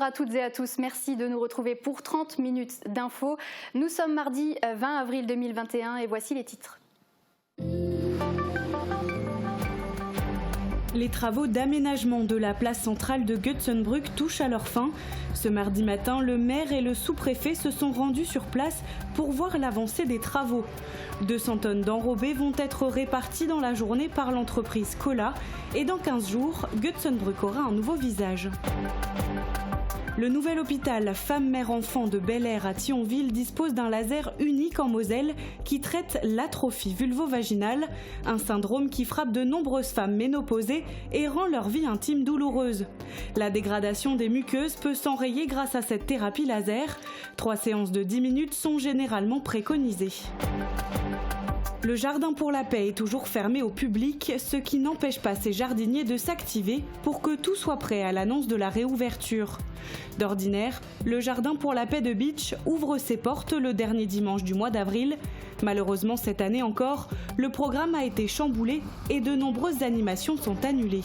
à toutes et à tous, merci de nous retrouver pour 30 minutes d'infos. Nous sommes mardi 20 avril 2021 et voici les titres. Les travaux d'aménagement de la place centrale de Götzenbrück touchent à leur fin. Ce mardi matin, le maire et le sous-préfet se sont rendus sur place pour voir l'avancée des travaux. 200 tonnes d'enrobés vont être réparties dans la journée par l'entreprise Cola et dans 15 jours, Götzenbrück aura un nouveau visage. Le nouvel hôpital Femme-Mère-Enfant de Bel-Air à Thionville dispose d'un laser unique en Moselle qui traite l'atrophie vulvo-vaginale, un syndrome qui frappe de nombreuses femmes ménopausées et rend leur vie intime douloureuse. La dégradation des muqueuses peut s'enrayer grâce à cette thérapie laser. 3 séances de 10 minutes sont généralement préconisées. Le Jardin pour la Paix est toujours fermé au public, ce qui n'empêche pas ses jardiniers de s'activer pour que tout soit prêt à l'annonce de la réouverture. D'ordinaire, le Jardin pour la Paix de Bitche ouvre ses portes le dernier dimanche du mois d'avril. Malheureusement, cette année encore, le programme a été chamboulé et de nombreuses animations sont annulées.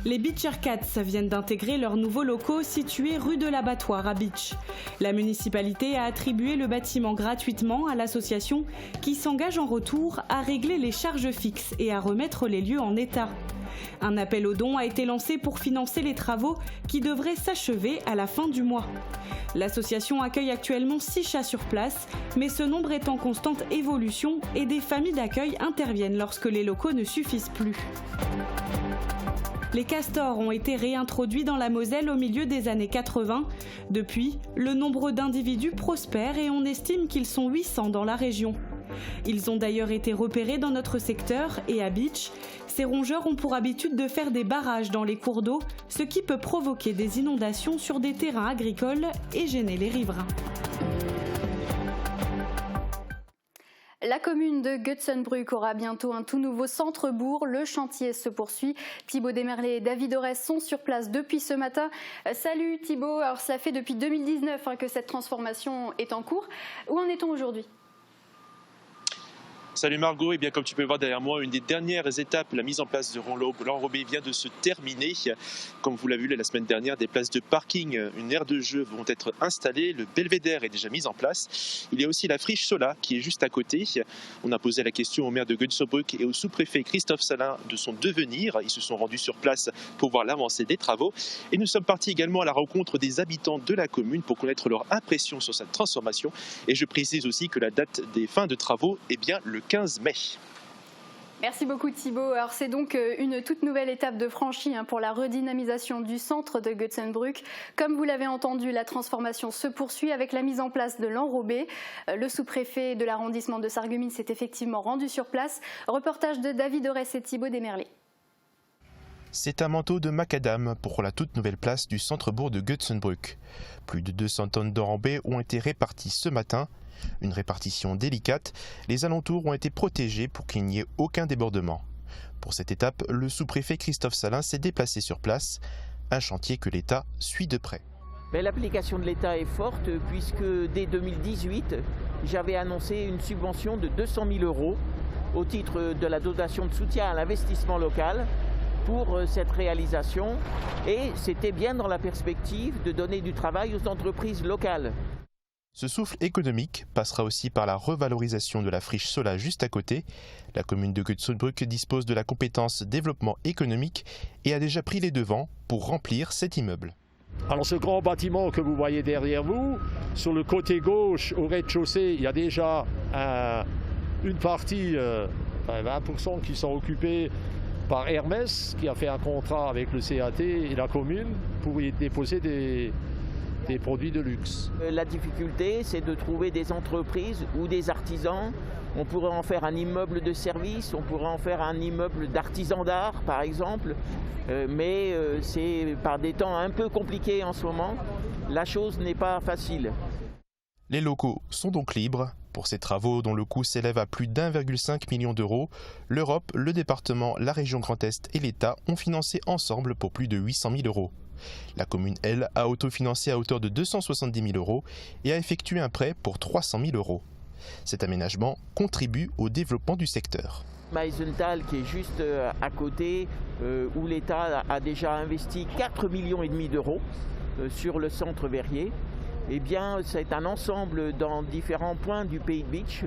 Les Bitcher Cats viennent d'intégrer leurs nouveaux locaux situés rue de l'Abattoir à Bitche. La municipalité a attribué le bâtiment gratuitement à l'association qui s'engage en retour à régler les charges fixes et à remettre les lieux en état. Un appel aux dons a été lancé pour financer les travaux qui devraient s'achever à la fin du mois. L'association accueille actuellement 6 chats sur place, mais ce nombre est en constante évolution et des familles d'accueil interviennent lorsque les locaux ne suffisent plus. Les castors ont été réintroduits dans la Moselle au milieu des années 80. Depuis, le nombre d'individus prospère et on estime qu'ils sont 800 dans la région. Ils ont d'ailleurs été repérés dans notre secteur et à Bitche. Ces rongeurs ont pour habitude de faire des barrages dans les cours d'eau, ce qui peut provoquer des inondations sur des terrains agricoles et gêner les riverains. La commune de Götzenbrück aura bientôt un tout nouveau centre-bourg. Le chantier se poursuit. Thibaut Desmerlet et David Orès sont sur place depuis ce matin. Salut Thibaut, alors cela fait depuis 2019 que cette transformation est en cours. Où en est-on aujourd'hui ? Salut Margot, et bien comme tu peux voir derrière moi, une des dernières étapes, la mise en place de l'enrobé vient de se terminer. Comme vous l'avez vu la semaine dernière, des places de parking, une aire de jeu vont être installées, le belvédère est déjà mis en place. Il y a aussi la friche Sola qui est juste à côté. On a posé la question au maire de Götzenbrück et au sous-préfet Christophe Salin de son devenir. Ils se sont rendus sur place pour voir l'avancée des travaux. Et nous sommes partis également à la rencontre des habitants de la commune pour connaître leur impression sur cette transformation. Et je précise aussi que la date des fins de travaux est bien le 15 mai. Merci beaucoup Thibaut. Alors c'est donc une toute nouvelle étape de franchie pour la redynamisation du centre de Götzenbrück. Comme vous l'avez entendu, la transformation se poursuit avec la mise en place de l'enrobé. Le sous-préfet de l'arrondissement de Sarreguemines s'est effectivement rendu sur place. Reportage de David Orès et Thibaut Desmerlet. C'est un manteau de macadam pour la toute nouvelle place du centre-bourg de Götzenbrück. Plus de 200 tonnes d'enrobé ont été réparties ce matin. Une répartition délicate, les alentours ont été protégés pour qu'il n'y ait aucun débordement. Pour cette étape, le sous-préfet Christophe Salin s'est déplacé sur place, un chantier que l'État suit de près. L'application de l'État est forte puisque dès 2018, j'avais annoncé une subvention de 200 000 € au titre de la dotation de soutien à l'investissement local pour cette réalisation et c'était bien dans la perspective de donner du travail aux entreprises locales. Ce souffle économique passera aussi par la revalorisation de la friche Sola juste à côté. La commune de Götzenbrück dispose de la compétence développement économique et a déjà pris les devants pour remplir cet immeuble. Alors ce grand bâtiment que vous voyez derrière vous, sur le côté gauche au rez-de-chaussée, il y a déjà une partie, 20% qui sont occupés par Hermès, qui a fait un contrat avec le CAT et la commune pour y déposer des produits de luxe. La difficulté, c'est de trouver des entreprises ou des artisans. On pourrait en faire un immeuble de service, on pourrait en faire un immeuble d'artisan d'art, par exemple. Mais c'est par des temps un peu compliqués en ce moment. La chose n'est pas facile. Les locaux sont donc libres. Pour ces travaux dont le coût s'élève à plus d'1,5 million d'euros, l'Europe, le département, la région Grand Est et l'État ont financé ensemble pour plus de 800 000 €. La commune, elle, a autofinancé à hauteur de 270 000 € et a effectué un prêt pour 300 000 €. Cet aménagement contribue au développement du secteur. Meisenthal qui est juste à côté, où l'État a déjà investi 4,5 millions d'euros sur le centre Verrier. Eh bien, c'est un ensemble dans différents points du Pays de Bitche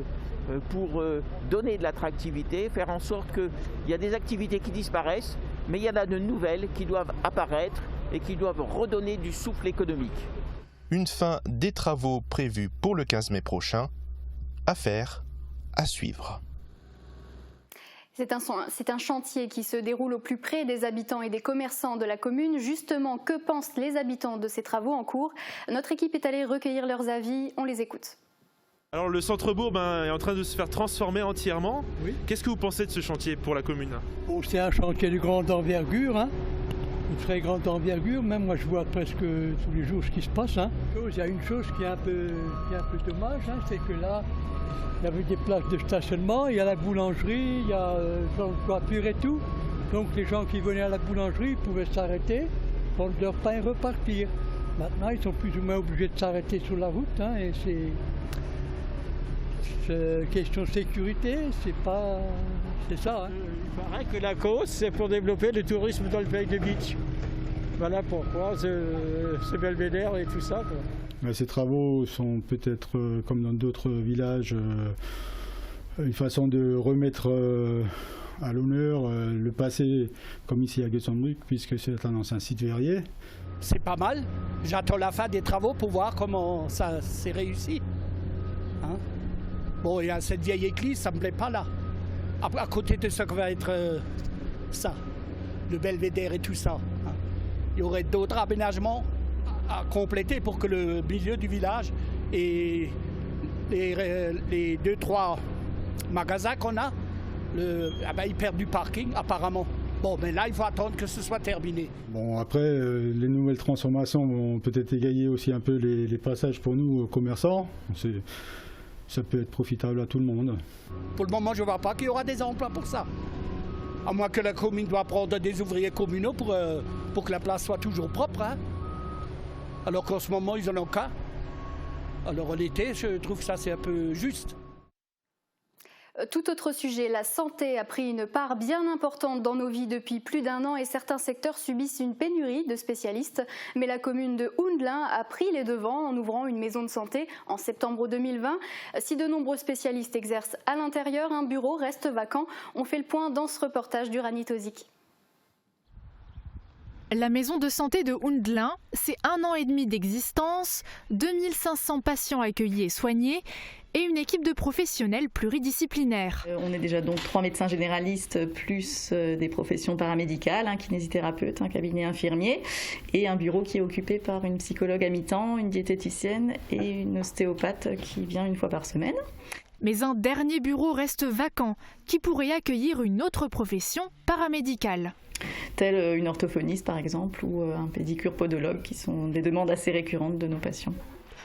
pour donner de l'attractivité, faire en sorte qu'il y a des activités qui disparaissent, mais il y en a de nouvelles qui doivent apparaître et qui doivent redonner du souffle économique. Une fin des travaux prévus pour le 15 mai prochain. Affaire à suivre. C'est un chantier qui se déroule au plus près des habitants et des commerçants de la commune. Justement, que pensent les habitants de ces travaux en cours? Notre équipe est allée recueillir leurs avis, on les écoute. Alors le centre-bourg est en train de se faire transformer entièrement. Oui. Qu'est-ce que vous pensez de ce chantier pour la commune? Bon, c'est un chantier de grande envergure, une très grande envergure. Même moi je vois presque tous les jours ce qui se passe. Il y a une chose qui est un peu dommage, c'est que là, il y avait des places de stationnement, il y a la boulangerie, il y a la coiffure et tout. Donc les gens qui venaient à la boulangerie pouvaient s'arrêter, prendre leur pain et repartir. Maintenant, ils sont plus ou moins obligés de s'arrêter sur la route, et c'est question de sécurité, c'est ça. Il paraît que la cause, c'est pour développer le tourisme dans le Pays de Bitche. Voilà pourquoi ce belvédère et tout ça, quoi. Ces travaux sont peut-être, comme dans d'autres villages, une façon de remettre à l'honneur le passé, comme ici à Götzenbrück, puisque c'est un ancien site verrier. C'est pas mal. J'attends la fin des travaux pour voir comment ça s'est réussi. Bon, il y a cette vieille église, ça me plaît pas là. À côté de ce que va être ça, le belvédère et tout ça. Il y aurait d'autres aménagements à compléter pour que le milieu du village et les 2-3 magasins qu'on a, ils perdent du parking apparemment. Bon, mais là, il faut attendre que ce soit terminé. Bon, après, les nouvelles transformations vont peut-être égayer aussi un peu les passages pour nous, commerçants. Ça peut être profitable à tout le monde. Pour le moment, je ne vois pas qu'il y aura des emplois pour ça. À moins que la commune doit prendre des ouvriers communaux pour que la place soit toujours propre. Alors qu'en ce moment, ils en ont qu'un. Alors en été, je trouve que ça, c'est un peu juste. Tout autre sujet, la santé a pris une part bien importante dans nos vies depuis plus d'un an et certains secteurs subissent une pénurie de spécialistes. Mais la commune de Houndelin a pris les devants en ouvrant une maison de santé en septembre 2020. Si de nombreux spécialistes exercent à l'intérieur, un bureau reste vacant. On fait le point dans ce reportage du Rani Tozik. La maison de santé de Houndelin, c'est 1 an et demi d'existence, 2500 patients accueillis et soignés et une équipe de professionnels pluridisciplinaires. On est déjà donc 3 médecins généralistes plus des professions paramédicales, un kinésithérapeute, un cabinet infirmier et un bureau qui est occupé par une psychologue à mi-temps, une diététicienne et une ostéopathe qui vient 1 fois par semaine. Mais un dernier bureau reste vacant qui pourrait accueillir une autre profession paramédicale. Telle une orthophoniste par exemple ou un pédicure-podologue qui sont des demandes assez récurrentes de nos patients.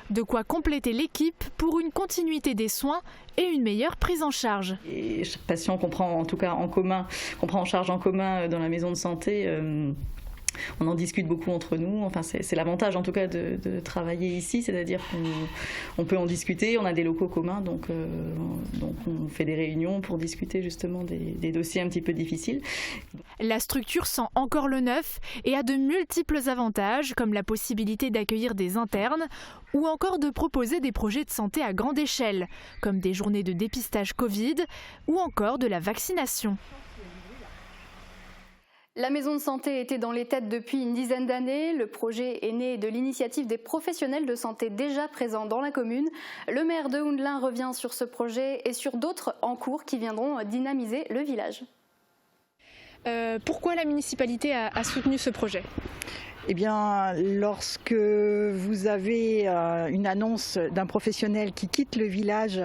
De quoi compléter l'équipe pour une continuité des soins et une meilleure prise en charge. Et chaque patient qu'on prend en charge en commun dans la maison de santé. On en discute beaucoup entre nous, c'est l'avantage en tout cas de travailler ici, c'est-à-dire qu'on peut en discuter, on a des locaux communs, donc on fait des réunions pour discuter justement des dossiers un petit peu difficiles. La structure sent encore le neuf et a de multiples avantages comme la possibilité d'accueillir des internes ou encore de proposer des projets de santé à grande échelle, comme des journées de dépistage Covid ou encore de la vaccination. La maison de santé était dans les têtes depuis une dizaine d'années. Le projet est né de l'initiative des professionnels de santé déjà présents dans la commune. Le maire de Houndelin revient sur ce projet et sur d'autres en cours qui viendront dynamiser le village. Pourquoi la municipalité a soutenu ce projet ? Eh bien, lorsque vous avez une annonce d'un professionnel qui quitte le village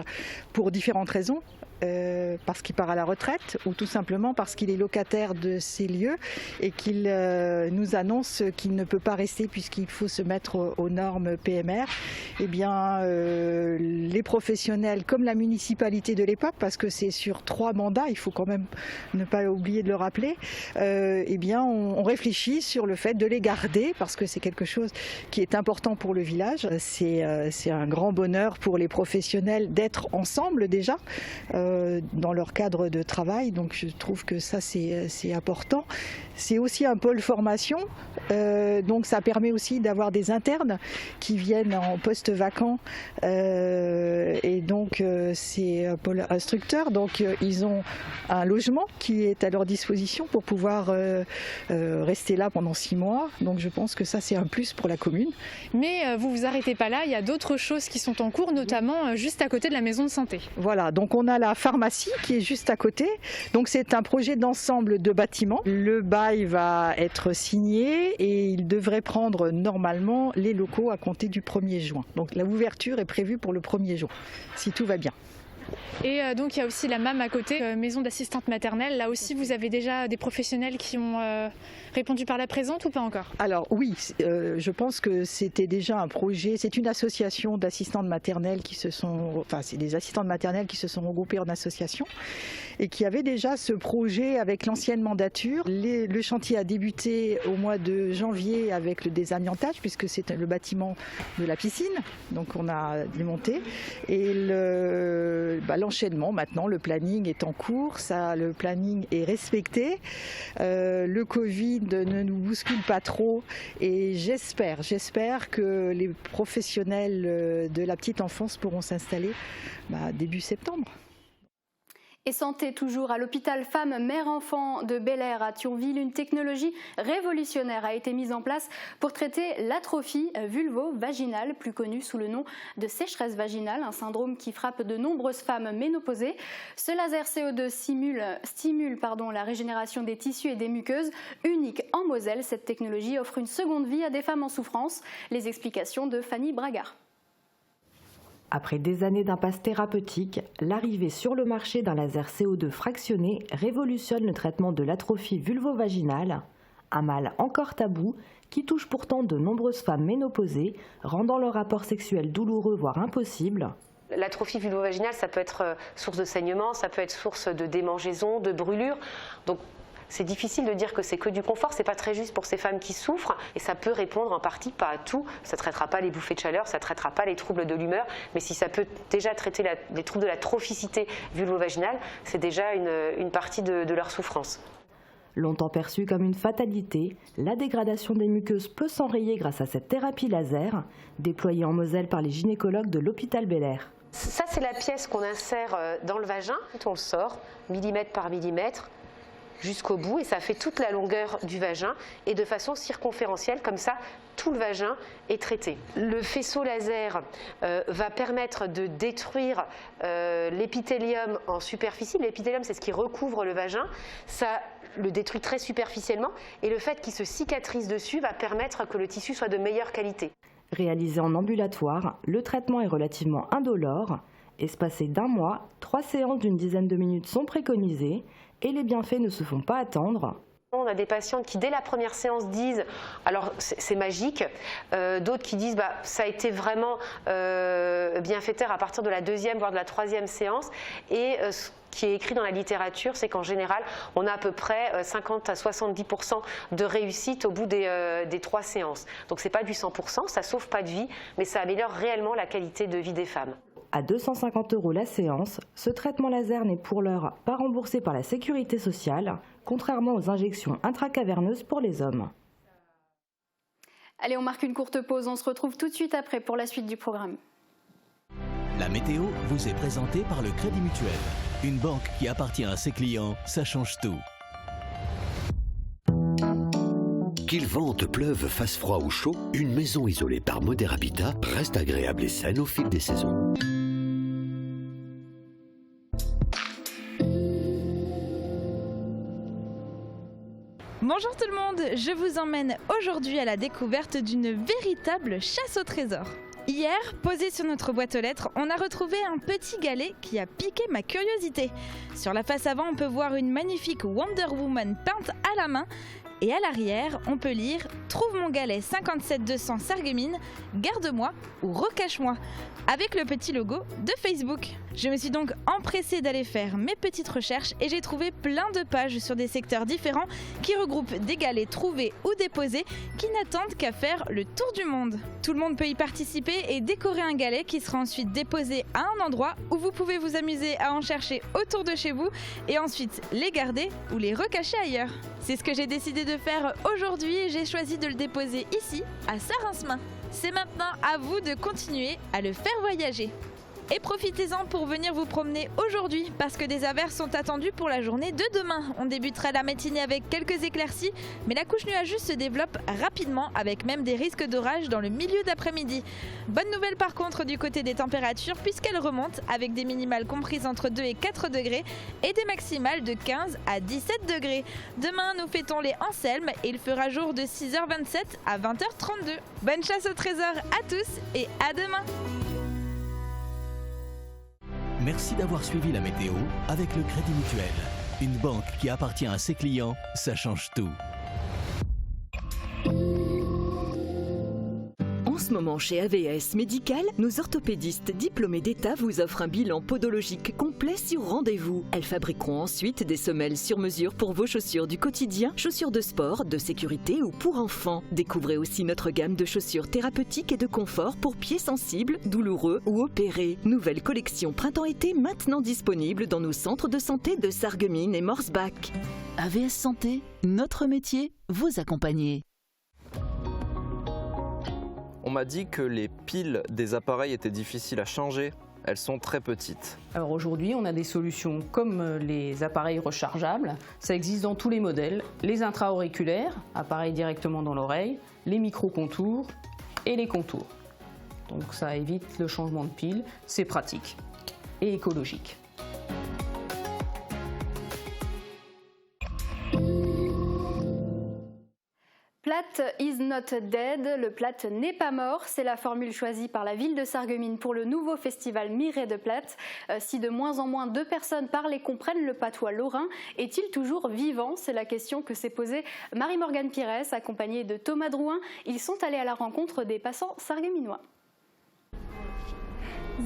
pour différentes raisons, parce qu'il part à la retraite ou tout simplement parce qu'il est locataire de ces lieux et qu'il nous annonce qu'il ne peut pas rester puisqu'il faut se mettre aux normes PMR, eh bien, les les professionnels comme la municipalité de l'époque, parce que c'est sur 3 mandats, il faut quand même ne pas oublier de le rappeler, eh bien on réfléchit sur le fait de les garder, parce que c'est quelque chose qui est important pour le village. C'est un grand bonheur pour les professionnels d'être ensemble déjà dans leur cadre de travail, donc je trouve que ça c'est important. C'est aussi un pôle formation, donc ça permet aussi d'avoir des internes qui viennent en poste vacant, et donc c'est un pôle instructeur, donc ils ont un logement qui est à leur disposition pour pouvoir rester là pendant 6 mois, donc je pense que ça c'est un plus pour la commune. Mais vous vous arrêtez pas là, il y a d'autres choses qui sont en cours, notamment juste à côté de la maison de santé. Voilà, donc on a la pharmacie qui est juste à côté, donc c'est un projet d'ensemble de bâtiments. Le bail va être signé et il devrait prendre normalement les locaux à compter du 1er juin. Donc l'ouverture est prévue pour le 1er juin, si tout va bien. Et donc il y a aussi la MAM à côté, maison d'assistante maternelle. Là aussi, vous avez déjà des professionnels qui ont répondu par la présente ou pas encore? Alors oui, je pense que c'était déjà un projet. C'est une association d'assistantes maternelles qui se sont, enfin c'est des assistantes maternelles qui se sont regroupées en association et qui avaient déjà ce projet avec l'ancienne mandature. Le chantier a débuté au mois de janvier avec le désamiantage puisque c'est le bâtiment de la piscine, donc on a démonté et l'enchaînement maintenant, le planning est en cours, le planning est respecté, le Covid ne nous bouscule pas trop et j'espère que les professionnels de la petite enfance pourront s'installer début septembre. Et santé toujours à l'hôpital femmes mère-enfant de Bel-Air à Thionville, une technologie révolutionnaire a été mise en place pour traiter l'atrophie vulvo-vaginale, plus connue sous le nom de sécheresse vaginale, un syndrome qui frappe de nombreuses femmes ménopausées. Ce laser CO2 stimule la régénération des tissus et des muqueuses. Unique en Moselle, cette technologie offre une seconde vie à des femmes en souffrance. Les explications de Fanny Bragard. Après des années d'impasse thérapeutique, l'arrivée sur le marché d'un laser CO2 fractionné révolutionne le traitement de l'atrophie vulvo-vaginale, un mal encore tabou qui touche pourtant de nombreuses femmes ménopausées, rendant leur rapport sexuel douloureux voire impossible. L'atrophie vulvo-vaginale, ça peut être source de saignement, ça peut être source de démangeaison, de brûlure. Donc c'est difficile de dire que c'est que du confort, c'est pas très juste pour ces femmes qui souffrent et ça peut répondre en partie, pas à tout, ça ne traitera pas les bouffées de chaleur, ça ne traitera pas les troubles de l'humeur, mais si ça peut déjà traiter les troubles de la trophicité vulvo-vaginale, c'est déjà une partie de leur souffrance. Longtemps perçue comme une fatalité, la dégradation des muqueuses peut s'enrayer grâce à cette thérapie laser, déployée en Moselle par les gynécologues de l'hôpital Bel-Air. Ça, c'est la pièce qu'on insère dans le vagin, on le sort, millimètre par millimètre, jusqu'au bout et ça fait toute la longueur du vagin et de façon circonférentielle, comme ça tout le vagin est traité. Le faisceau laser va permettre de détruire l'épithélium en superficie. L'épithélium, c'est ce qui recouvre le vagin, ça le détruit très superficiellement et le fait qu'il se cicatrise dessus va permettre que le tissu soit de meilleure qualité. Réalisé en ambulatoire, le traitement est relativement indolore. Espacé d'1 mois, 3 séances d'une dizaine de minutes sont préconisées et les bienfaits ne se font pas attendre. On a des patientes qui dès la première séance disent alors c'est magique, d'autres qui disent ça a été vraiment bienfaiteur à partir de la 2e voire de la 3e séance et ce qui est écrit dans la littérature, c'est qu'en général on a à peu près 50 à 70% de réussite au bout des 3 séances. Donc c'est pas du 100%, ça sauve pas de vie, mais ça améliore réellement la qualité de vie des femmes. À 250 € la séance, ce traitement laser n'est pour l'heure pas remboursé par la sécurité sociale, contrairement aux injections intracaverneuses pour les hommes. Allez, on marque une courte pause, on se retrouve tout de suite après pour la suite du programme. La météo vous est présentée par le Crédit Mutuel. Une banque qui appartient à ses clients, ça change tout. Qu'il vente, pleuve, fasse froid ou chaud, une maison isolée par Moder Habitat reste agréable et saine au fil des saisons. Bonjour tout le monde, je vous emmène aujourd'hui à la découverte d'une véritable chasse au trésor. Hier, posé sur notre boîte aux lettres, on a retrouvé un petit galet qui a piqué ma curiosité. Sur la face avant, on peut voir une magnifique Wonder Woman peinte à la main Et à l'arrière, on peut lire « Trouve mon galet 57200 Sarreguemines, garde-moi ou recache-moi » avec le petit logo de Facebook. Je me suis donc empressée d'aller faire mes petites recherches et j'ai trouvé plein de pages sur des secteurs différents qui regroupent des galets trouvés ou déposés qui n'attendent qu'à faire le tour du monde. Tout le monde peut y participer et décorer un galet qui sera ensuite déposé à un endroit où vous pouvez vous amuser à en chercher autour de chez vous et ensuite les garder ou les recacher ailleurs. C'est ce que j'ai décidé de faire aujourd'hui et j'ai choisi de le déposer ici, à Saint-Rinsmin. C'est maintenant à vous de continuer à le faire voyager. Et profitez-en pour venir vous promener aujourd'hui parce que des averses sont attendues pour la journée de demain. On débutera la matinée avec quelques éclaircies, mais la couche nuageuse se développe rapidement avec même des risques d'orage dans le milieu d'après-midi. Bonne nouvelle par contre du côté des températures puisqu'elles remontent avec des minimales comprises entre 2 et 4 degrés et des maximales de 15 à 17 degrés. Demain, nous fêtons les Anselmes et il fera jour de 6h27 à 20h32. Bonne chasse au trésor à tous et à demain! Merci d'avoir suivi la météo avec le Crédit Mutuel. Une banque qui appartient à ses clients, ça change tout. En ce moment, chez AVS Médical, nos orthopédistes diplômés d'État vous offrent un bilan podologique complet sur rendez-vous. Elles fabriqueront ensuite des semelles sur mesure pour vos chaussures du quotidien, chaussures de sport, de sécurité ou pour enfants. Découvrez aussi notre gamme de chaussures thérapeutiques et de confort pour pieds sensibles, douloureux ou opérés. Nouvelle collection printemps-été maintenant disponible dans nos centres de santé de Sarreguemines et Morsbach. AVS Santé, notre métier, vous accompagner. On m'a dit que les piles des appareils étaient difficiles à changer. Elles sont très petites. Alors aujourd'hui, on a des solutions comme les appareils rechargeables. Ça existe dans tous les modèles. Les intra-auriculaires, appareils directement dans l'oreille, les micro-contours et les contours. Donc ça évite le changement de pile. C'est pratique et écologique. Platt is not dead, le Platt n'est pas mort, c'est la formule choisie par la ville de Sarreguemines pour le nouveau festival Miret de Platt. Si de moins en moins de personnes parlent et comprennent le patois lorrain, est-il toujours vivant? C'est la question que s'est posée Marie-Morgane Pires, accompagnée de Thomas Drouin. Ils sont allés à la rencontre des passants sarregueminois.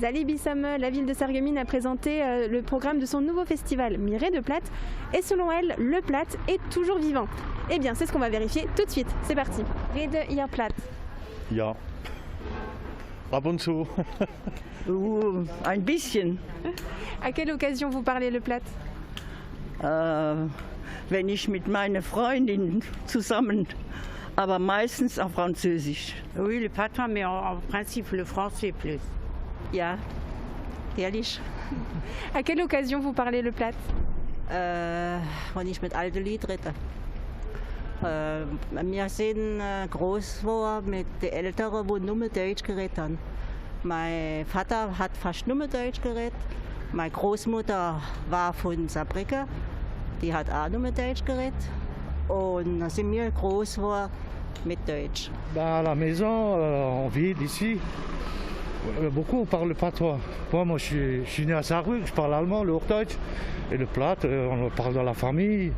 Zali Bissam, la ville de Sarreguemines a présenté le programme de son nouveau festival Miret de Platt. Et selon elle, le Platt est toujours vivant. Eh bien, c'est ce qu'on va vérifier tout de suite. C'est parti. Rede ihr Platt? Ja. Ab und zu. Ein bisschen. À quelle occasion vous parlez le Platt? Wenn ich mit meiner Freundin zusammen, aber meistens en Französisch. Oui, le patois, mais en principe le français plus. Ja, ehrlich. À quelle occasion vous parlez le Platt? Wenn ich mit alten Lied rede. Wir sind groß geworden mit den Eltern, die nur Deutsch geredet haben. Mein Vater hat fast nur Deutsch geredet. Meine Großmutter war von Saarbrücken, die hat auch nur Deutsch geredet. Und dann sind wir groß geworden mit Deutsch. À la maison, en ville, ici, beaucoup parlent le patois. Moi, je suis né à Saarbrücken, je parle allemand, le Hochdeutsch. Et le Platt, on le parle dans la famille.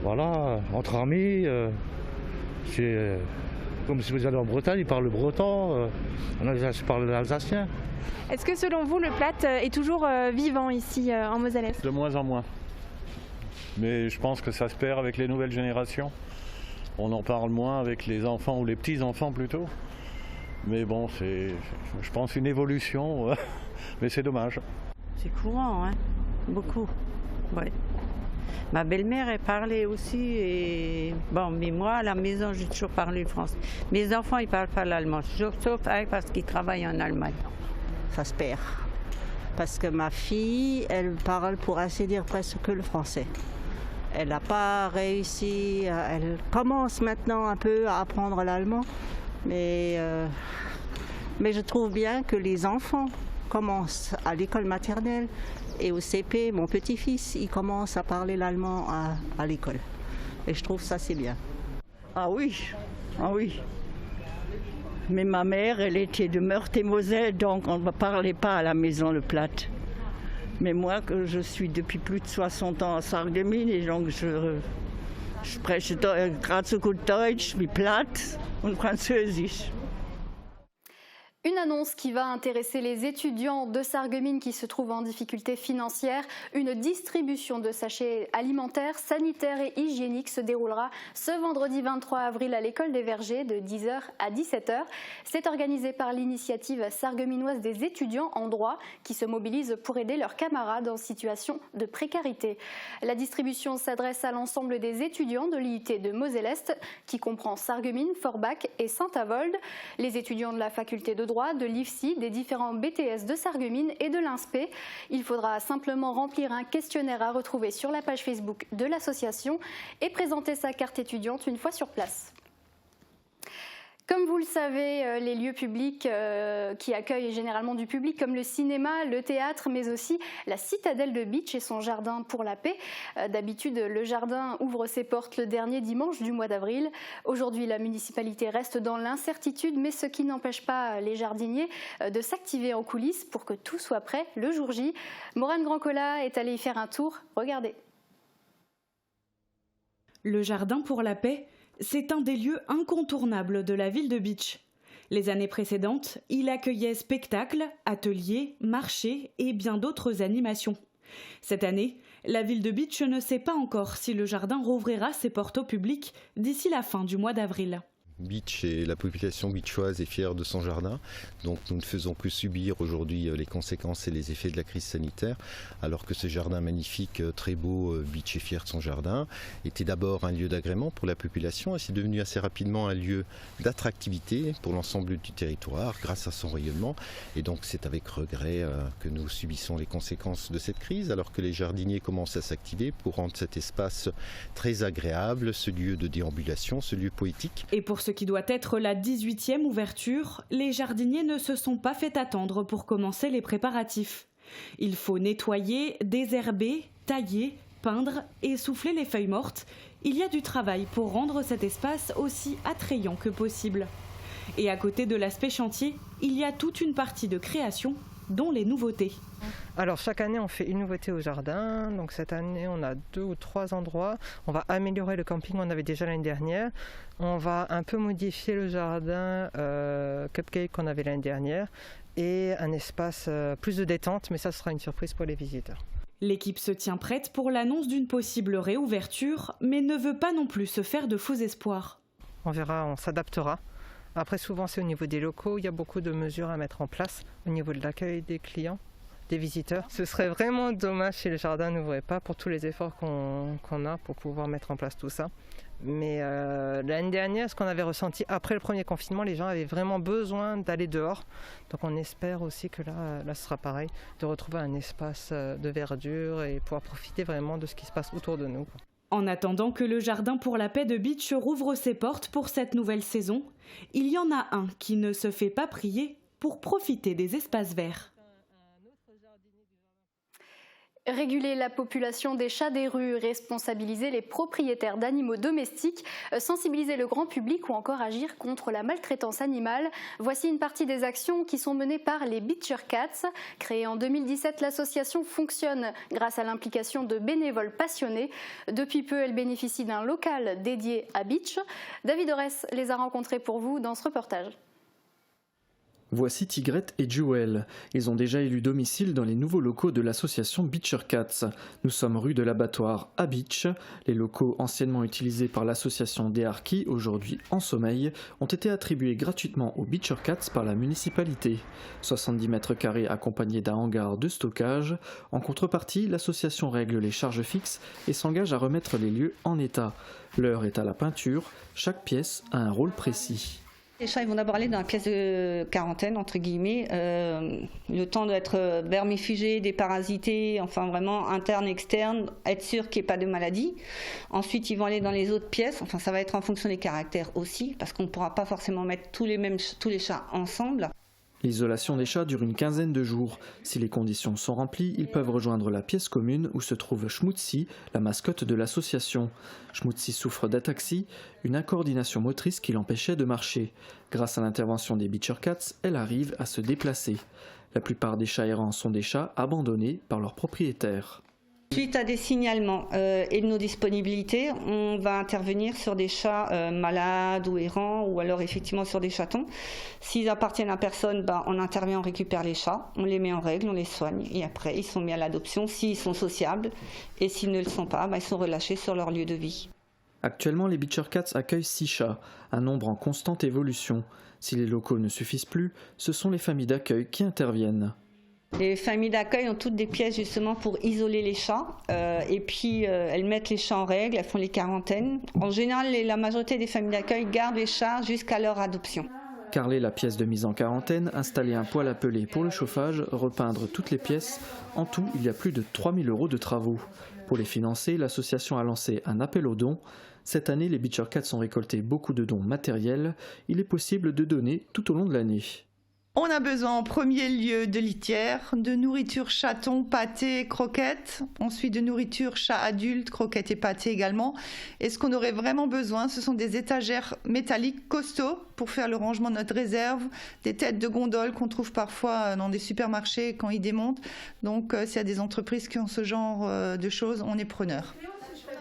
Voilà, entre amis. Comme si vous allez en Bretagne, ils parlent le breton. En Alsace, ils parlent l'alsacien. Est-ce que selon vous, le Platt est toujours vivant ici en Moselle-Est? De moins en moins. Mais je pense que ça se perd avec les nouvelles générations. On en parle moins avec les enfants ou les petits-enfants plutôt. Mais bon, c'est, je pense, une évolution. Mais c'est dommage. C'est courant, hein? Beaucoup. Ouais. Ma belle-mère, elle parlait aussi. Et... Bon, mais moi, à la maison, j'ai toujours parlé le français. Mes enfants, ils ne parlent pas l'allemand, sauf parce qu'ils travaillent en Allemagne. Ça se perd. Parce que ma fille, elle parle pour ainsi dire presque que le français. Elle n'a pas réussi. Elle commence maintenant un peu à apprendre l'allemand. Mais je trouve bien que les enfants commencent à l'école maternelle et au CP. Mon petit-fils, il commence à parler l'allemand à l'école. Et je trouve ça c'est bien. Ah oui. Mais ma mère, elle était de Meurthe-et-Moselle, donc on ne parlait pas à la maison le Platt. Mais moi, je suis depuis plus de 60 ans à Sarreguemines et donc Ich spreche gerade so gut Deutsch wie Platt und Französisch. Une annonce qui va intéresser les étudiants de Sarreguemines qui se trouvent en difficulté financière. Une distribution de sachets alimentaires, sanitaires et hygiéniques se déroulera ce vendredi 23 avril à l'école des Vergers de 10h à 17h. C'est organisé par l'initiative sarregueminoise des étudiants en droit qui se mobilisent pour aider leurs camarades en situation de précarité. La distribution s'adresse à l'ensemble des étudiants de l'IUT de Moselle-Est qui comprend Sarreguemines, Forbach et Saint-Avold. Les étudiants de la faculté de droit, de l'IFSI, des différents BTS de Sarreguemines et de l'INSPE. Il faudra simplement remplir un questionnaire à retrouver sur la page Facebook de l'association et présenter sa carte étudiante une fois sur place. Comme vous le savez, les lieux publics qui accueillent généralement du public comme le cinéma, le théâtre, mais aussi la citadelle de Bitche et son jardin pour la paix. D'habitude, le jardin ouvre ses portes le dernier dimanche du mois d'avril. Aujourd'hui, la municipalité reste dans l'incertitude, mais ce qui n'empêche pas les jardiniers de s'activer en coulisses pour que tout soit prêt le jour J. Morane Grandcola est allée y faire un tour. Regardez. Le jardin pour la paix, c'est un des lieux incontournables de la ville de Bitche. Les années précédentes, il accueillait spectacles, ateliers, marchés et bien d'autres animations. Cette année, la ville de Bitche ne sait pas encore si le jardin rouvrira ses portes au public d'ici la fin du mois d'avril. Bitche et la population bitchoise est fière de son jardin, donc nous ne faisons que subir aujourd'hui les conséquences et les effets de la crise sanitaire, alors que ce jardin magnifique, très beau, Bitche est fier de son jardin, était d'abord un lieu d'agrément pour la population et c'est devenu assez rapidement un lieu d'attractivité pour l'ensemble du territoire grâce à son rayonnement. Et donc c'est avec regret que nous subissons les conséquences de cette crise, alors que les jardiniers commencent à s'activer pour rendre cet espace très agréable, ce lieu de déambulation, ce lieu poétique. Et pour ce qui doit être la 18e ouverture, les jardiniers ne se sont pas fait attendre pour commencer les préparatifs. Il faut nettoyer, désherber, tailler, peindre et souffler les feuilles mortes. Il y a du travail pour rendre cet espace aussi attrayant que possible. Et à côté de l'aspect chantier, il y a toute une partie de création, dont les nouveautés. Alors chaque année on fait une nouveauté au jardin, donc cette année on a 2 ou 3 endroits. On va améliorer le camping qu'on avait déjà l'année dernière. On va un peu modifier le jardin cupcake qu'on avait l'année dernière et un espace plus de détente, mais ça sera une surprise pour les visiteurs. L'équipe se tient prête pour l'annonce d'une possible réouverture, mais ne veut pas non plus se faire de faux espoirs. On verra, on s'adaptera. Après souvent c'est au niveau des locaux, il y a beaucoup de mesures à mettre en place au niveau de l'accueil des clients, des visiteurs. Ce serait vraiment dommage si le jardin n'ouvrait pas pour tous les efforts qu'on a pour pouvoir mettre en place tout ça. Mais l'année dernière, ce qu'on avait ressenti après le premier confinement, les gens avaient vraiment besoin d'aller dehors. Donc on espère aussi que là ce sera pareil, de retrouver un espace de verdure et pouvoir profiter vraiment de ce qui se passe autour de nous. En attendant que le jardin pour la paix de Bitche rouvre ses portes pour cette nouvelle saison, il y en a un qui ne se fait pas prier pour profiter des espaces verts. Réguler la population des chats des rues, responsabiliser les propriétaires d'animaux domestiques, sensibiliser le grand public ou encore agir contre la maltraitance animale. Voici une partie des actions qui sont menées par les Bitcher Cats. Créée en 2017, l'association fonctionne grâce à l'implication de bénévoles passionnés. Depuis peu, elle bénéficie d'un local dédié à Bitche. David Orès les a rencontrés pour vous dans ce reportage. Voici Tigrette et Jewel. Ils ont déjà élu domicile dans les nouveaux locaux de l'association Bitcher Cats. Nous sommes rue de l'Abattoir à Bitche. Les locaux anciennement utilisés par l'association des Harkis, aujourd'hui en sommeil, ont été attribués gratuitement aux Bitcher Cats par la municipalité. 70 mètres carrés accompagnés d'un hangar de stockage. En contrepartie, l'association règle les charges fixes et s'engage à remettre les lieux en état. L'heure est à la peinture. Chaque pièce a un rôle précis. Les chats ils vont d'abord aller dans la pièce de quarantaine, entre guillemets, le temps d'être vermifugés, déparasités, enfin vraiment interne, externe, être sûr qu'il n'y ait pas de maladie. Ensuite, ils vont aller dans les autres pièces, enfin ça va être en fonction des caractères aussi, parce qu'on ne pourra pas forcément mettre tous les chats ensemble. L'isolation des chats dure une quinzaine de jours. Si les conditions sont remplies, ils peuvent rejoindre la pièce commune où se trouve Schmutzi, la mascotte de l'association. Schmutzi souffre d'ataxie, une incoordination motrice qui l'empêchait de marcher. Grâce à l'intervention des Bitcher Cats, elle arrive à se déplacer. La plupart des chats errants sont des chats abandonnés par leurs propriétaires. Suite à des signalements et de nos disponibilités, on va intervenir sur des chats malades ou errants ou alors effectivement sur des chatons. S'ils appartiennent à personne, on intervient, on récupère les chats, on les met en règle, on les soigne et après ils sont mis à l'adoption s'ils sont sociables et s'ils ne le sont pas, ils sont relâchés sur leur lieu de vie. Actuellement, les Beacher Cats accueillent 6 chats, un nombre en constante évolution. Si les locaux ne suffisent plus, ce sont les familles d'accueil qui interviennent. Les familles d'accueil ont toutes des pièces justement pour isoler les chats et puis elles mettent les chats en règle, elles font les quarantaines. En général, la majorité des familles d'accueil gardent les chats jusqu'à leur adoption. Carreler la pièce de mise en quarantaine, installer un poêle à peler pour le chauffage, repeindre toutes les pièces. En tout, il y a plus de 3 000 € de travaux. Pour les financer, l'association a lancé un appel aux dons. Cette année, les Beacher Cats ont récolté beaucoup de dons matériels. Il est possible de donner tout au long de l'année. On a besoin en premier lieu de litière, de nourriture chaton, pâté, croquettes, ensuite de nourriture chat adulte, croquettes et pâté également. Et ce qu'on aurait vraiment besoin, ce sont des étagères métalliques costauds pour faire le rangement de notre réserve, des têtes de gondole qu'on trouve parfois dans des supermarchés quand ils démontent. Donc s'il y a des entreprises qui ont ce genre de choses, on est preneur.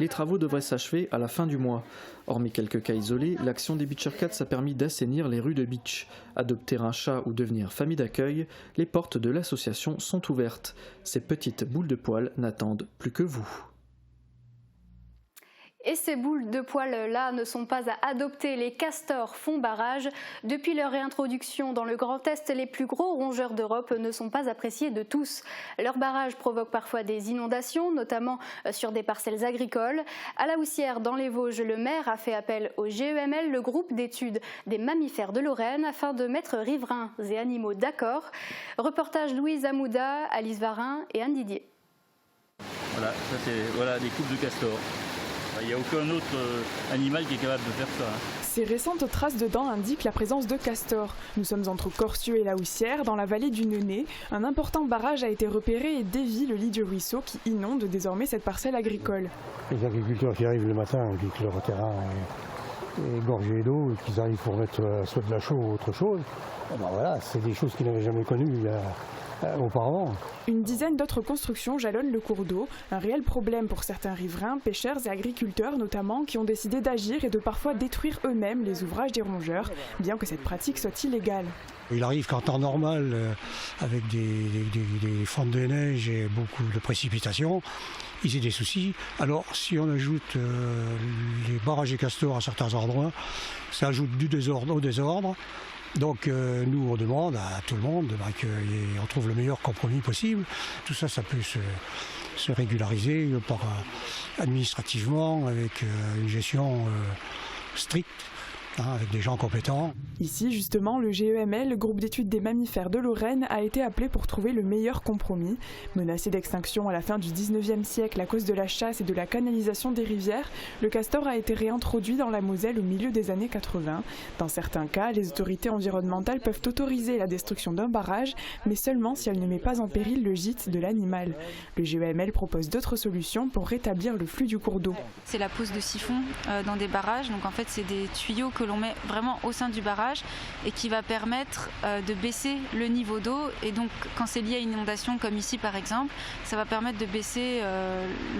Les travaux devraient s'achever à la fin du mois. Hormis quelques cas isolés, l'action des Beacher Cats a permis d'assainir les rues de Beach. Adopter un chat ou devenir famille d'accueil, les portes de l'association sont ouvertes. Ces petites boules de poils n'attendent plus que vous. Et ces boules de poils-là ne sont pas à adopter. Les castors font barrage. Depuis leur réintroduction dans le Grand Est, les plus gros rongeurs d'Europe ne sont pas appréciés de tous. Leur barrage provoque parfois des inondations, notamment sur des parcelles agricoles. À La Houssière, dans les Vosges, le maire a fait appel au GEML, le groupe d'études des mammifères de Lorraine, afin de mettre riverains et animaux d'accord. Reportage Louise Amouda, Alice Varin et Anne Didier. Voilà, ça c'est des couples de castors. Il n'y a aucun autre animal qui est capable de faire ça. Ces récentes traces de dents indiquent la présence de castors. Nous sommes entre Corcieux et La Houssière, dans la vallée du Neuné. Un important barrage a été repéré et dévie le lit du ruisseau qui inonde désormais cette parcelle agricole. Les agriculteurs qui arrivent le matin et que leur terrain est gorgé d'eau et qu'ils arrivent pour mettre soit de la chaux ou autre chose, voilà, c'est des choses qu'ils n'avaient jamais connues auparavant. Une dizaine d'autres constructions jalonnent le cours d'eau, un réel problème pour certains riverains, pêcheurs et agriculteurs notamment, qui ont décidé d'agir et de parfois détruire eux-mêmes les ouvrages des rongeurs, bien que cette pratique soit illégale. Il arrive qu'en temps normal, avec des fontes de neige et beaucoup de précipitations, ils aient des soucis. Alors si on ajoute les barrages et castors à certains endroits, ça ajoute du désordre au désordre. Donc nous on demande à tout le monde qu'on trouve le meilleur compromis possible. Tout ça, ça peut se régulariser administrativement avec une gestion stricte, avec des gens compétents. Ici, justement, le GEML, le groupe d'études des mammifères de Lorraine, a été appelé pour trouver le meilleur compromis. Menacé d'extinction à la fin du 19e siècle à cause de la chasse et de la canalisation des rivières, le castor a été réintroduit dans la Moselle au milieu des années 80. Dans certains cas, les autorités environnementales peuvent autoriser la destruction d'un barrage, mais seulement si elle ne met pas en péril le gîte de l'animal. Le GEML propose d'autres solutions pour rétablir le flux du cours d'eau. C'est la pose de siphons dans des barrages, donc en fait c'est des tuyaux que l'on met vraiment au sein du barrage et qui va permettre de baisser le niveau d'eau, et donc quand c'est lié à une inondation comme ici par exemple, ça va permettre de baisser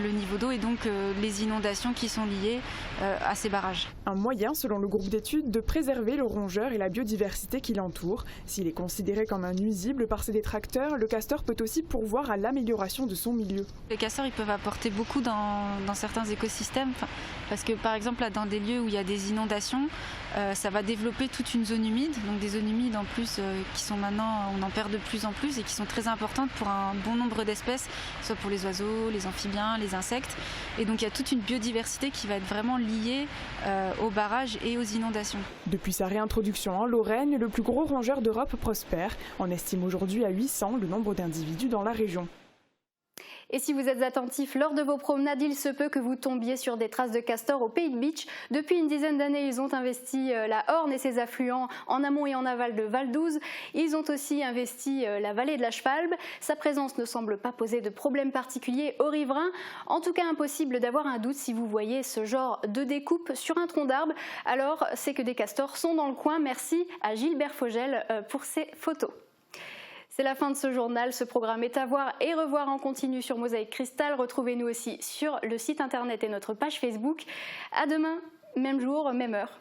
le niveau d'eau et donc les inondations qui sont liées à ces barrages. Un moyen, selon le groupe d'études, de préserver le rongeur et la biodiversité qui l'entoure. S'il est considéré comme un nuisible par ses détracteurs, le castor peut aussi pourvoir à l'amélioration de son milieu. Les castors, ils peuvent apporter beaucoup dans certains écosystèmes, parce que par exemple là, dans des lieux où il y a des inondations, ça va développer toute une zone humide, donc des zones humides en plus qui sont maintenant, on en perd de plus en plus et qui sont très importantes pour un bon nombre d'espèces, soit pour les oiseaux, les amphibiens, les insectes. Et donc il y a toute une biodiversité qui va être vraiment liée aux barrages et aux inondations. Depuis sa réintroduction en Lorraine, le plus gros rongeur d'Europe prospère. On estime aujourd'hui à 800 le nombre d'individus dans la région. Et si vous êtes attentif lors de vos promenades, il se peut que vous tombiez sur des traces de castors au Pays de Beach. Depuis une dizaine d'années, ils ont investi la Orne et ses affluents en amont et en aval de Val d'Ouse. Ils ont aussi investi la vallée de la Schwalbe. Sa présence ne semble pas poser de problème particulier aux riverains. En tout cas, impossible d'avoir un doute si vous voyez ce genre de découpe sur un tronc d'arbre. Alors, c'est que des castors sont dans le coin. Merci à Gilbert Fogel pour ces photos. C'est la fin de ce journal. Ce programme est à voir et revoir en continu sur Mosaïque Cristal. Retrouvez-nous aussi sur le site internet et notre page Facebook. À demain, même jour, même heure.